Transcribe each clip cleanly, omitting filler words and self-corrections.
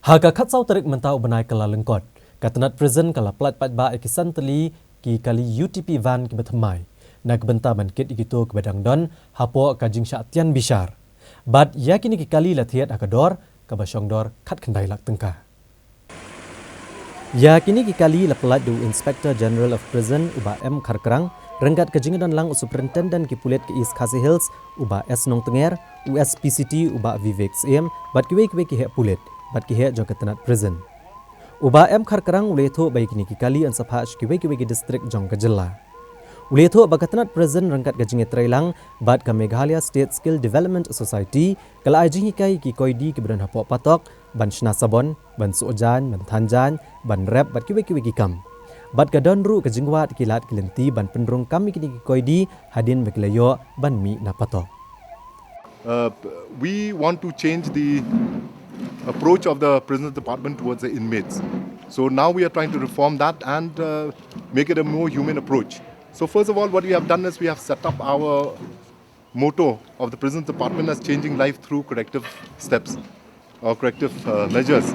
Haga katsau tarik mentau benai kala lengkot. Katanat prison kala plat pat ba ikisan teli ki kali UTP van ki betmai. Nak benta mankit ikito ke badang don hapo kajing syatian bishar. Bad yakini ki kali latihat akador ke basyong dor kat kendai lak tengka. Yakini ki kali la pelat du Inspector General of Prison uba M Kharkrang renggat kejingan lang Superintendent ki pulet ke East Khasi Hills uba S Nong Tenger USPCT uba Vivek CM bad kiwe ki hek pulet bad ki hek jong ketenat prison. Uba M Kharkrang uletho baik ni ki kali an sapha kiwe ki district jong kejela. Uletho bakatanat prison rengkat kejingan trailang bad ka Meghalaya State Skill Development Society kala ajing hikai ki koidi ki beran hapok patok ban Shna Sabon ban Suojan ban Thanjan ban Rep bad kiwe ki kam. Bad kadon ru kejingwat kilat kilenti ban pendrung kami kini ki koidi hadin meglayo ban mi na patok. We want to change the approach of the prison department towards the inmates. So now we are trying to reform that and make it a more human approach. So first of all, what we have done is we have set up our motto of the prison department as changing life through corrective steps or corrective measures.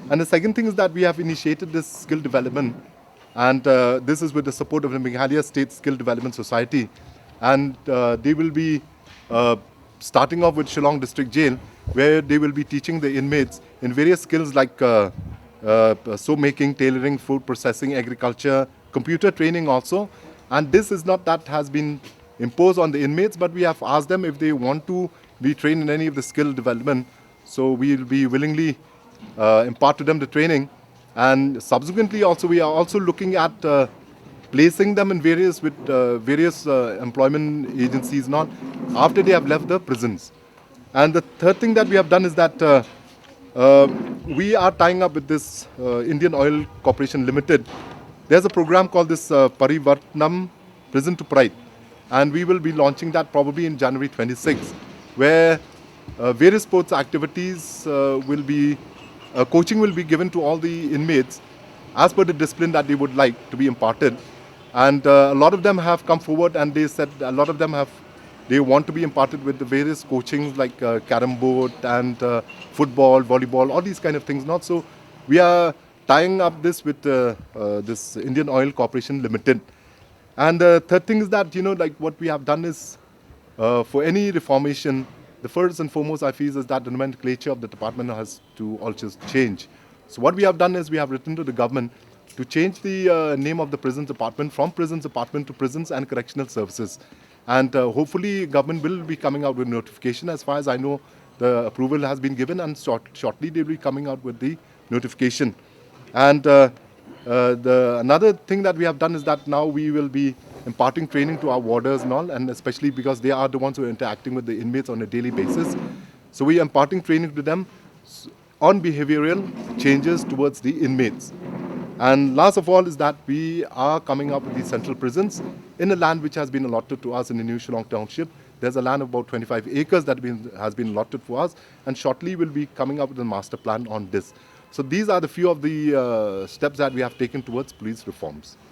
And the second thing is that we have initiated this skill development, and this is with the support of the Meghalaya State Skill Development Society. And they will be starting off with Shillong District Jail, where they will be teaching the inmates in various skills like soap making, tailoring, food processing, agriculture, computer training also. And this is not that has been imposed on the inmates, but we have asked them if they want to be trained in any of the skill development. So we will be willingly impart to them the training. And subsequently also we are also looking at placing them in various employment agencies not after they have left the prisons. And the third thing that we have done is that we are tying up with this Indian Oil Corporation Limited. There's a program called this Parivartanam Prison to Pride, and we will be launching that probably in January 26, where various sports activities will be, coaching will be given to all the inmates as per the discipline that they would like to be imparted. And a lot of them have come forward and they said a lot of them they want to be imparted with the various coachings like carom board and football, volleyball, all these kind of things. Not so we are tying up this with this Indian Oil Corporation Limited. And the third thing is that, like what we have done is for any reformation, the first and foremost I feel is that the nomenclature of the department has to also change. So what we have done is we have written to the government to change the name of the prisons department from prisons department to prisons and correctional services. And hopefully government will be coming out with notification. As far as I know, the approval has been given, and shortly they will be coming out with the notification. And another thing that we have done is that now we will be imparting training to our warders and all, and especially because they are the ones who are interacting with the inmates on a daily basis. So we are imparting training to them on behavioral changes towards the inmates. And last of all is that we are coming up with these central prisons in a land which has been allotted to us in the New Shillong Township. There's a land of about 25 acres that has been allotted for us, and shortly we'll be coming up with a master plan on this. So these are the few of the steps that we have taken towards police reforms.